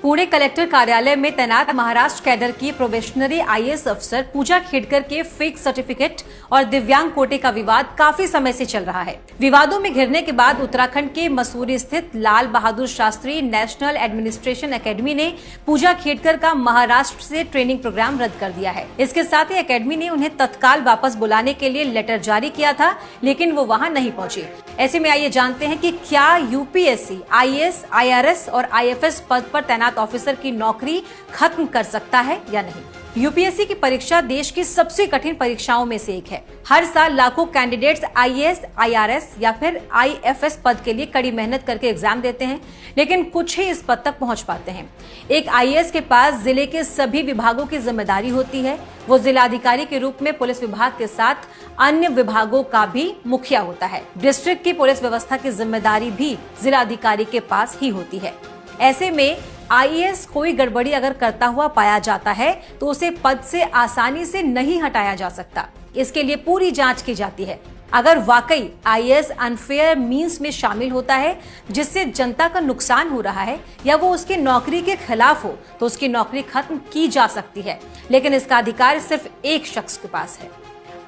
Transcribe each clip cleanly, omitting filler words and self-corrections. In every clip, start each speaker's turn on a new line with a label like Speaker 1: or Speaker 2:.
Speaker 1: Pune collector कार्यालय में तैनात महाराष्ट्र कैडर की प्रोबेशनरी आईएएस अफसर पूजा खेडकर के फेक सर्टिफिकेट और दिव्यांग कोटे का विवाद काफी समय से चल रहा है। विवादों में घिरने के बाद उत्तराखंड के मसूरी स्थित Lal Bahadur Shastri national administration academy ने पूजा खेडकर का महाराष्ट्र से ट्रेनिंग प्रोग्राम रद्द कर दिया है। इसके साथ ही एकेडमी ने उन्हें तत्काल वापस बुलाने के लिए लेटर जारी किया था, लेकिन वो वहां नहीं पहुंचे। ऐसे में आइए जानते हैं कि क्या यूपीएससी आईएएस, आईआरएस और आईएफएस पद पर तैनात ऑफिसर की नौकरी खत्म कर सकता है या नहीं। यूपीएससी की परीक्षा देश की सबसे कठिन परीक्षाओं में से एक है। हर साल लाखों कैंडिडेट्स आईएएस, आईआरएस या फिर आईएफएस पद के लिए कड़ी मेहनत करके एग्जाम देते हैं, लेकिन कुछ ही इस पद तक पहुंच पाते हैं। एक आईएएस के पास जिले के सभी विभागों की जिम्मेदारी होती है। वो जिलाधिकारी के रूप में पुलिस विभाग के साथ अन्य विभागों का भी मुखिया होता है। डिस्ट्रिक्ट की पुलिस व्यवस्था की जिम्मेदारी भी जिलाधिकारी के पास ही होती है। ऐसे में आईएएस कोई गड़बड़ी अगर करता हुआ पाया जाता है तो उसे पद से आसानी से नहीं हटाया जा सकता। इसके लिए पूरी जांच की जाती है। अगर वाकई आईएएस अनफेयर मींस में शामिल होता है जिससे जनता का नुकसान हो रहा है या वो उसकी नौकरी के खिलाफ हो तो उसकी नौकरी खत्म की जा सकती है, लेकिन इसका अधिकार सिर्फ एक शख्स के पास है।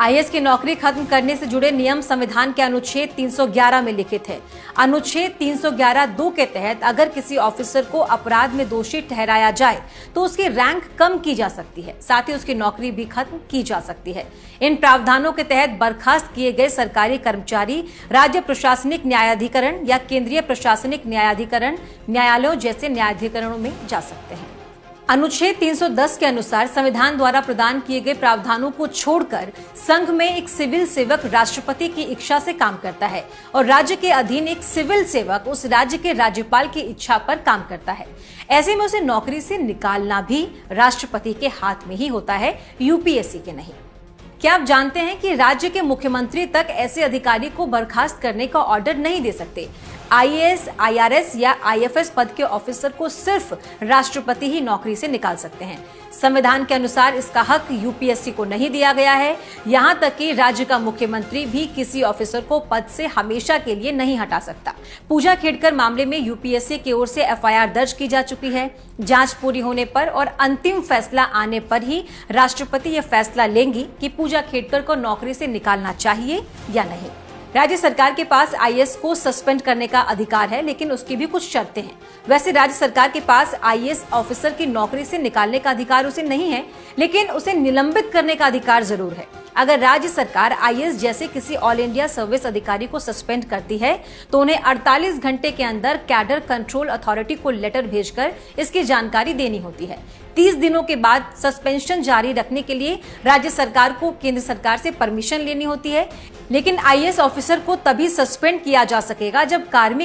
Speaker 1: आईएएस की नौकरी खत्म करने से जुड़े नियम संविधान के अनुच्छेद 311 में लिखित है। अनुच्छेद 311(2) के तहत अगर किसी ऑफिसर को अपराध में दोषी ठहराया जाए तो उसकी रैंक कम की जा सकती है, साथ ही उसकी नौकरी भी खत्म की जा सकती है। इन प्रावधानों के तहत बर्खास्त किए गए सरकारी कर्मचारी राज्य प्रशासनिक न्यायाधिकरण या केंद्रीय प्रशासनिक न्यायाधिकरण, न्यायालयों जैसे न्यायाधिकरणों में जा सकते हैं। अनुच्छेद 310 के अनुसार संविधान द्वारा प्रदान किए गए प्रावधानों को छोड़कर संघ में एक सिविल सेवक राष्ट्रपति की इच्छा से काम करता है और राज्य के अधीन एक सिविल सेवक उस राज्य के राज्यपाल की इच्छा पर काम करता है। ऐसे में उसे नौकरी से निकालना भी राष्ट्रपति के हाथ में ही होता है, यूपीएससी के नहीं। क्या आप जानते हैं कि राज्य के मुख्यमंत्री तक ऐसे अधिकारी को बर्खास्त करने का ऑर्डर नहीं दे सकते। आईएएस, आईआरएस या आईएफएस पद के ऑफिसर को सिर्फ राष्ट्रपति ही नौकरी से निकाल सकते हैं। संविधान के अनुसार इसका हक यूपीएससी को नहीं दिया गया है। यहाँ तक कि राज्य का मुख्यमंत्री भी किसी ऑफिसर को पद से हमेशा के लिए नहीं हटा सकता। पूजा खेडकर मामले में यूपीएससी की ओर से एफआईआर दर्ज की जा चुकी है। जांच पूरी होने पर और अंतिम फैसला आने पर ही राष्ट्रपति यह फैसला लेंगी कि पूजा खेडकर को नौकरी से निकालना चाहिए या नहीं। राज्य सरकार के पास आईएएस को सस्पेंड करने का अधिकार है, लेकिन उसकी भी कुछ शर्तें हैं। वैसे राज्य सरकार के पास आईएएस ऑफिसर की नौकरी से निकालने का अधिकार उसे नहीं है, लेकिन उसे निलंबित करने का अधिकार जरूर है। अगर राज्य सरकार आईएएस जैसे किसी ऑल इंडिया सर्विस अधिकारी को सस्पेंड करती है तो उन्हें 48 घंटे के अंदर कैडर कंट्रोल अथॉरिटी को लेटर भेजकर इसकी जानकारी देनी होती है। 30 दिनों के बाद सस्पेंशन जारी रखने के लिए राज्य सरकार को केंद्र सरकार से परमिशन लेनी होती है, लेकिन आईएएस ऑफिसर को तभी सस्पेंड किया जा सकेगा जब कार्मिक